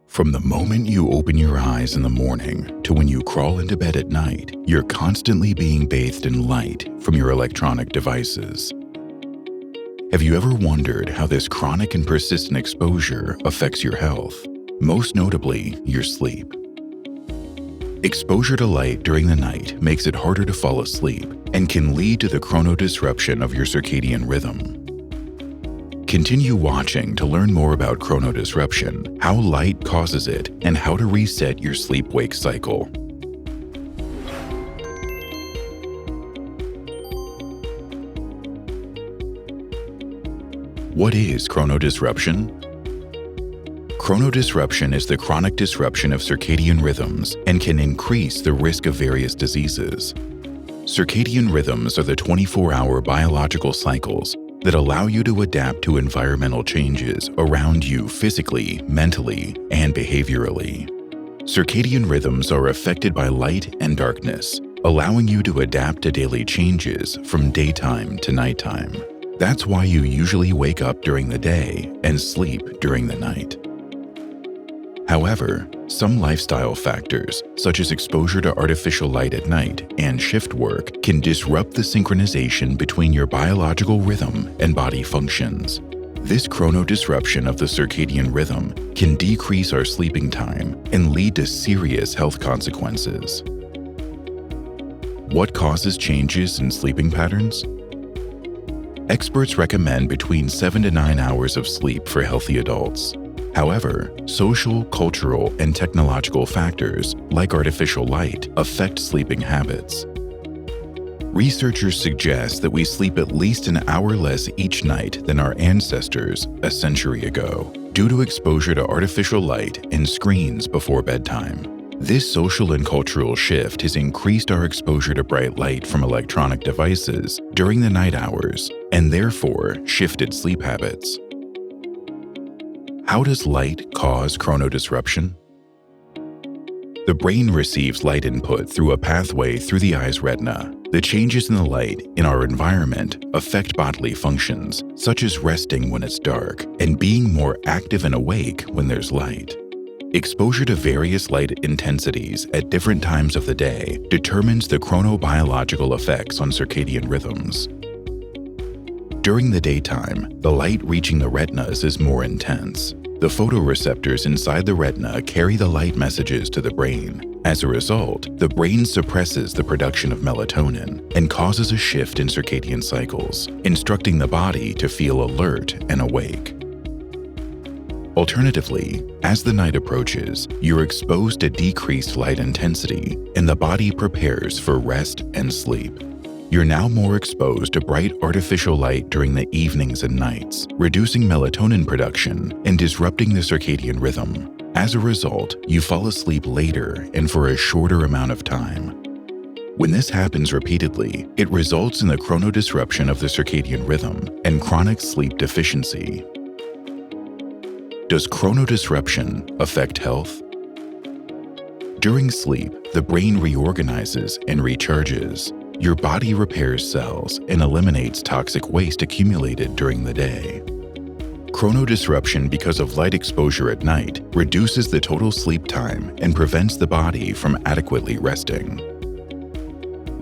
From the moment you open your eyes in the morning to when you crawl into bed at night, you're constantly being bathed in light from your electronic devices. Have you ever wondered how this chronic and persistent exposure affects your health, most notably your sleep? Exposure to light during the night makes it harder to fall asleep and can lead to the chronodisruption of your circadian rhythm. Continue watching to learn more about chronodisruption, how light causes it, and how to reset your sleep-wake cycle. What is chronodisruption? Chronodisruption is the chronic disruption of circadian rhythms and can increase the risk of various diseases. Circadian rhythms are the 24-hour biological cycles that allow you to adapt to environmental changes around you physically, mentally, and behaviorally. Circadian rhythms are affected by light and darkness, allowing you to adapt to daily changes from daytime to nighttime. That's why you usually wake up during the day and sleep during the night. However, some lifestyle factors, such as exposure to artificial light at night and shift work, can disrupt the synchronization between your biological rhythm and body functions. This chronodisruption of the circadian rhythm can decrease our sleeping time and lead to serious health consequences. What causes changes in sleeping patterns? Experts recommend between 7 to 9 hours of sleep for healthy adults. However, social, cultural, and technological factors, like artificial light, affect sleeping habits. Researchers suggest that we sleep at least an hour less each night than our ancestors a century ago, due to exposure to artificial light and screens before bedtime. This social and cultural shift has increased our exposure to bright light from electronic devices during the night hours, and therefore shifted sleep habits. How does light cause chronodisruption? The brain receives light input through a pathway through the eye's retina. The changes in the light in our environment affect bodily functions, such as resting when it's dark and being more active and awake when there's light. Exposure to various light intensities at different times of the day determines the chronobiological effects on circadian rhythms. During the daytime, the light reaching the retinas is more intense. The photoreceptors inside the retina carry the light messages to the brain. As a result, the brain suppresses the production of melatonin and causes a shift in circadian cycles, instructing the body to feel alert and awake. Alternatively, as the night approaches, you're exposed to decreased light intensity, and the body prepares for rest and sleep. You're now more exposed to bright artificial light during the evenings and nights, reducing melatonin production and disrupting the circadian rhythm. As a result, you fall asleep later and for a shorter amount of time. When this happens repeatedly, it results in the chronodisruption of the circadian rhythm and chronic sleep deficiency. Does chronodisruption affect health? During sleep, the brain reorganizes and recharges. Your body repairs cells and eliminates toxic waste accumulated during the day. Chronodisruption because of light exposure at night reduces the total sleep time and prevents the body from adequately resting.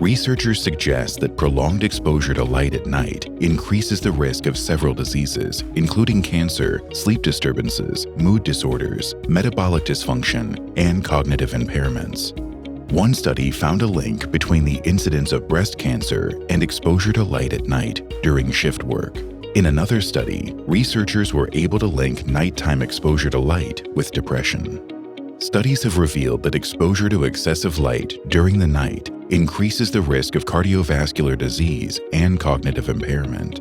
Researchers suggest that prolonged exposure to light at night increases the risk of several diseases, including cancer, sleep disturbances, mood disorders, metabolic dysfunction, and cognitive impairments. One study found a link between the incidence of breast cancer and exposure to light at night during shift work. In another study, researchers were able to link nighttime exposure to light with depression. Studies have revealed that exposure to excessive light during the night increases the risk of cardiovascular disease and cognitive impairment.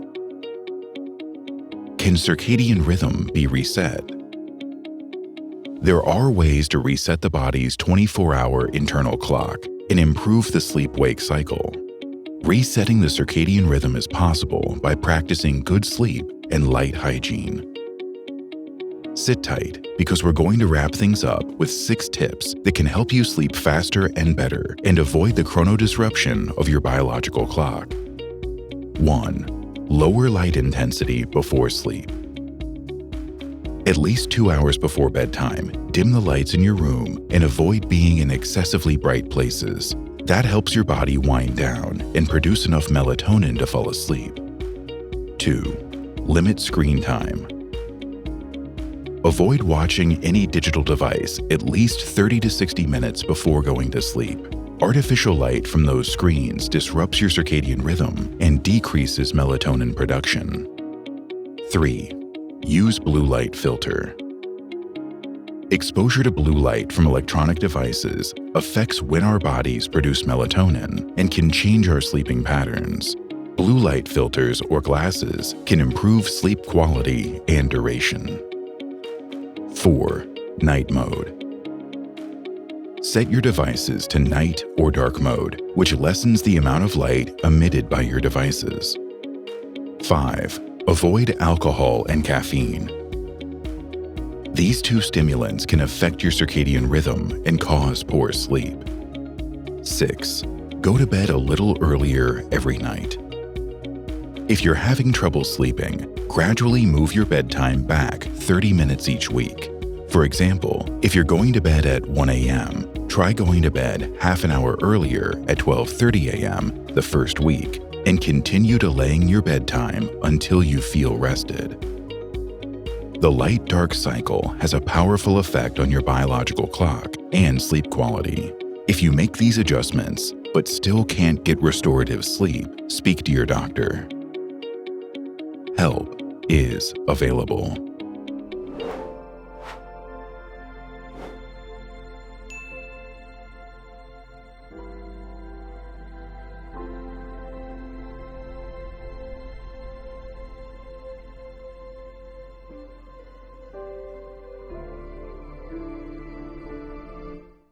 Can circadian rhythm be reset? There are ways to reset the body's 24-hour internal clock and improve the sleep-wake cycle. Resetting the circadian rhythm is possible by practicing good sleep and light hygiene. Sit tight, because we're going to wrap things up with 6 tips that can help you sleep faster and better and avoid the chronodisruption of your biological clock. 1. Lower light intensity before sleep. At least 2 hours before bedtime, dim the lights in your room and avoid being in excessively bright places. That helps your body wind down and produce enough melatonin to fall asleep. 2. Limit screen time. Avoid watching any digital device at least 30 to 60 minutes before going to sleep. Artificial light from those screens disrupts your circadian rhythm and decreases melatonin production. 3. Use blue light filter. Exposure to blue light from electronic devices affects when our bodies produce melatonin and can change our sleeping patterns. Blue light filters or glasses can improve sleep quality and duration. 4. Night mode. Set your devices to night or dark mode, which lessens the amount of light emitted by your devices. 5. Avoid alcohol and caffeine. These two stimulants can affect your circadian rhythm and cause poor sleep. 6. Go to bed a little earlier every night. If you're having trouble sleeping, gradually move your bedtime back 30 minutes each week. For example, if you're going to bed at 1 a.m., try going to bed half an hour earlier at 12:30 a.m. the first week, and continue delaying your bedtime until you feel rested. The light-dark cycle has a powerful effect on your biological clock and sleep quality. If you make these adjustments but still can't get restorative sleep, speak to your doctor. Help is available.